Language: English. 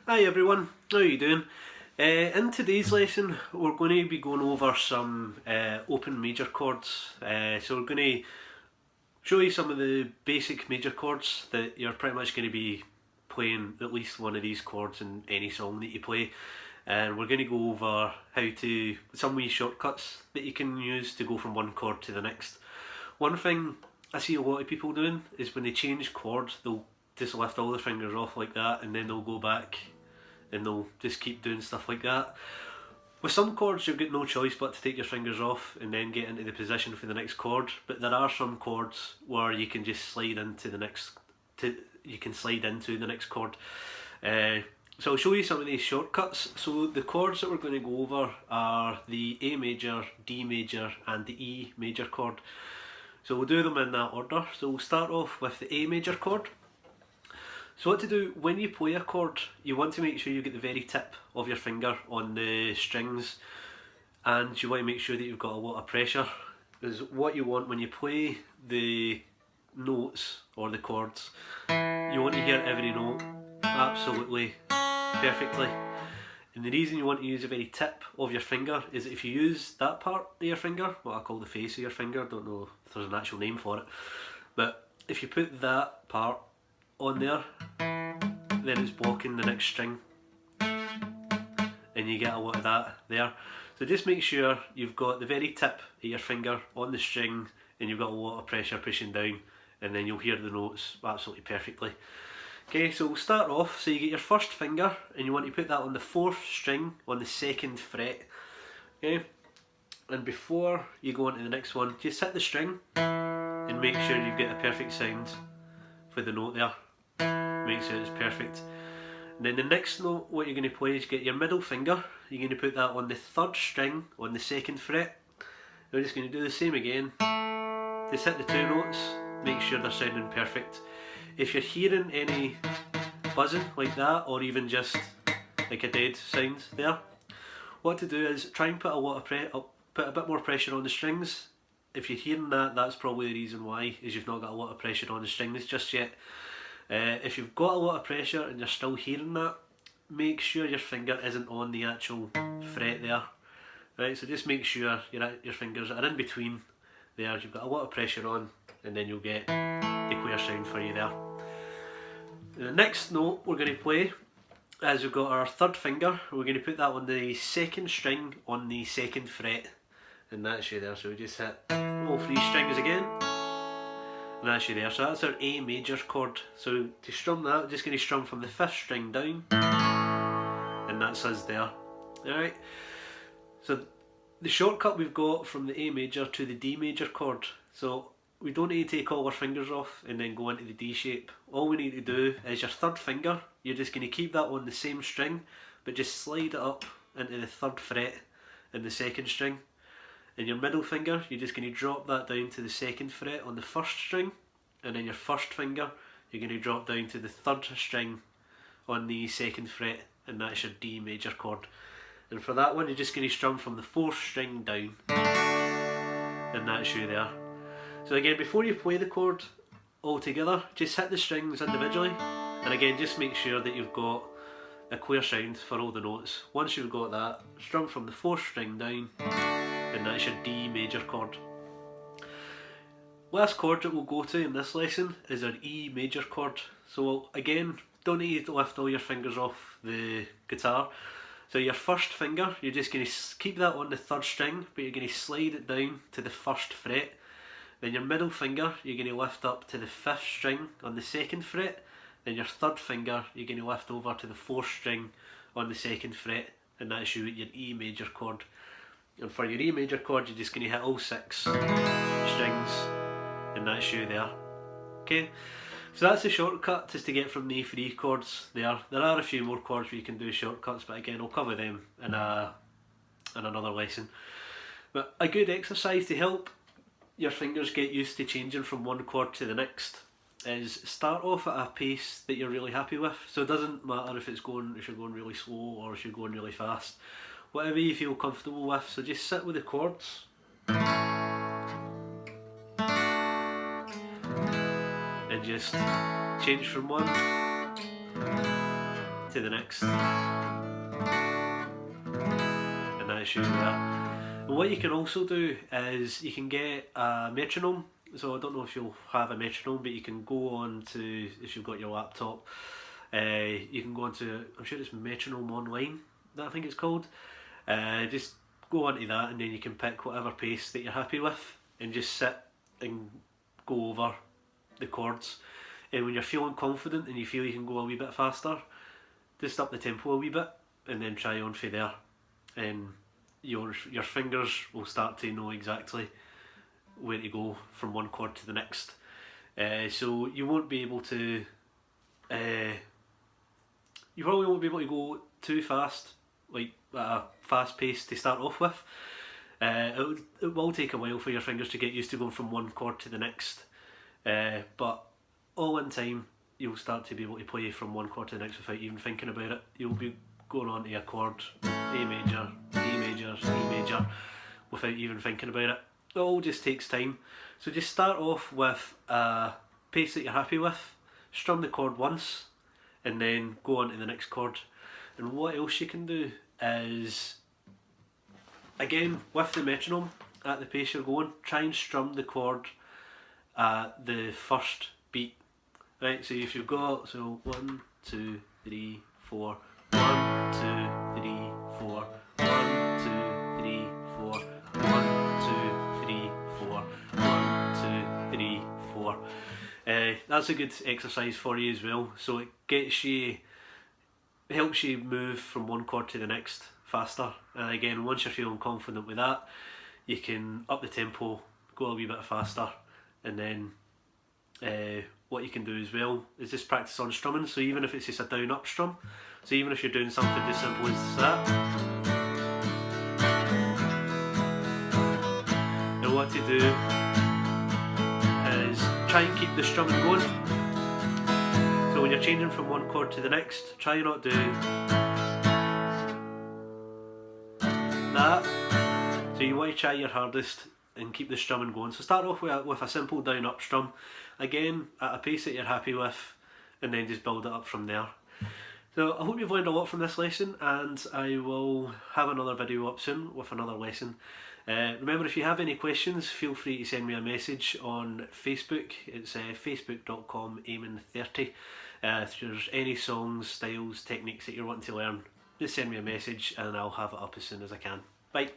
Hi everyone, how are you doing? In today's lesson we're going to be going over some open major chords. So we're going to show you some of the basic major chords that you're pretty much going to be playing at least one of these chords in any song that you play. And we're going to go over how to, some wee shortcuts that you can use to go from one chord to the next. One thing I see a lot of people doing is when they change chords, they'll just lift all the fingers off like that and then they'll go back and they'll just keep doing stuff like that. With some chords you've got no choice but to take your fingers off and then get into the position for the next chord, but there are some chords where you can just slide into the next chord. So I'll show you some of these shortcuts. So the chords that we're going to go over are the A major, D major and the E major chord. So we'll do them in that order. So we'll start off with the A major chord. So what to do when you play a chord, you want to make sure you get the very tip of your finger on the strings, and you want to make sure that you've got a lot of pressure, because what you want when you play the notes or the chords, you want to hear every note absolutely perfectly. And the reason you want to use the very tip of your finger is that if you use that part of your finger, what I call the face of your finger, don't know if there's an actual name for it, but if you put that part on there, then it's blocking the next string and you get a lot of that there. So just make sure you've got the very tip of your finger on the string and you've got a lot of pressure pushing down, and then you'll hear the notes absolutely perfectly. Okay, so we'll start off. So you get your first finger and you want to put that on the 4th string on the 2nd fret. Okay, and before you go on to the next one, just hit the string and make sure you've got a perfect sound for the note there. Make sure it's perfect. And then the next note, what you're going to play is get your middle finger. You're going to put that on the 3rd string on the 2nd fret. We're just going to do the same again. Just hit the 2 notes, make sure they're sounding perfect. If you're hearing any buzzing like that, or even just like a dead sound there, what to do is try and put a bit more pressure on the strings. If you're hearing that, that's probably the reason why, is you've not got a lot of pressure on the strings just yet. If you've got a lot of pressure and you're still hearing that, make sure your finger isn't on the actual fret there. Right, so just make sure your fingers are in between there, you've got a lot of pressure on, and then you'll get the clear sound for you there. The next note we're going to play is we've got our 3rd finger. We're going to put that on the 2nd string on the 2nd fret, and that's you there. So we just hit all 3 strings again, and that's you there. So that's our A major chord. So to strum that, we're just going to strum from the 5th string down, and that's us there. Alright, so the shortcut we've got from the A major to the D major chord. So we don't need to take all our fingers off and then go into the D shape. All we need to do is your 3rd finger, you're just going to keep that on the same string, but just slide it up into the 3rd fret in the 2nd string. And your middle finger, you're just going to drop that down to the 2nd fret on the 1st string, and then your 1st finger, you're going to drop down to the 3rd string on the 2nd fret, and that's your D major chord. And for that one, you're just going to strum from the 4th string down, and that's you there. So again, before you play the chord all together, just hit the strings individually, and again just make sure that you've got a clear sound for all the notes. Once you've got that, strum from the 4th string down, and that's your D major chord. Last chord that we'll go to in this lesson is our E major chord. So again, don't need to lift all your fingers off the guitar. So your 1st finger, you're just going to keep that on the 3rd string, but you're going to slide it down to the 1st fret. Then your middle finger, you're going to lift up to the 5th string on the 2nd fret. Then your 3rd finger, you're going to lift over to the 4th string on the 2nd fret, and that's your E major chord. And for your E major chord, you're just going to hit all 6 strings, and that's you there. Okay, so that's the shortcut, just to get from the 3 chords there. There are a few more chords where you can do shortcuts, but again, I'll cover them in another lesson. But a good exercise to help your fingers get used to changing from one chord to the next is start off at a pace that you're really happy with. So it doesn't matter if you're going really slow or if you're going really fast. Whatever you feel comfortable with. So just sit with the chords and just change from one to to the next, and that's you there. And what you can also do is you can get a metronome. So I don't know if you'll have a metronome, but you can go on to, if you've got your laptop, you can go on to, I'm sure it's Metronome Online, that I think it's called. Just go onto that, and then you can pick whatever pace that you're happy with and just sit and go over the chords. And when you're feeling confident and you feel you can go a wee bit faster, just up the tempo a wee bit and then try on from there. And your fingers will start to know exactly where to go from one chord to the next. So you won't be able to, you probably won't be able to go too fast, like at a fast pace to start off with. It will take a while for your fingers to get used to going from one chord to the next, but all in time you'll start to be able to play from one chord to the next without even thinking about it. You'll be going on to a chord, A major, E major, E major, without even thinking about it. It all just takes time. So just start off with a pace that you're happy with, strum the chord once, and then go on to the next chord. And what else you can do is, again, with the metronome, at the pace you're going, try and strum the chord at the first beat. Right, so if you've got, so 1, 2, 3, 4, 1, 2, 3, 4, 1, 2, 3, 4, 1, 2, 3, 4, 1, 2, 3, 4. That's a good exercise for you as well. So it gets you, helps you move from one chord to the next faster. And again, once you're feeling confident with that, you can up the tempo, go a wee bit faster, and then what you can do as well is just practice on strumming. So even if it's just a down up strum, so even if you're doing something as simple as that, and what to do is try and keep the strumming going. So when you're changing from one chord to the next, try not do that. So you want to try your hardest and keep the strumming going. So start off with a simple down up strum, again at a pace that you're happy with, and then just build it up from there. So I hope you've learned a lot from this lesson, and I will have another video up soon with another lesson. Remember, if you have any questions, feel free to send me a message on Facebook. It's facebook.com Eamonn30. If there's any songs, styles, techniques that you're wanting to learn, just send me a message and I'll have it up as soon as I can. Bye.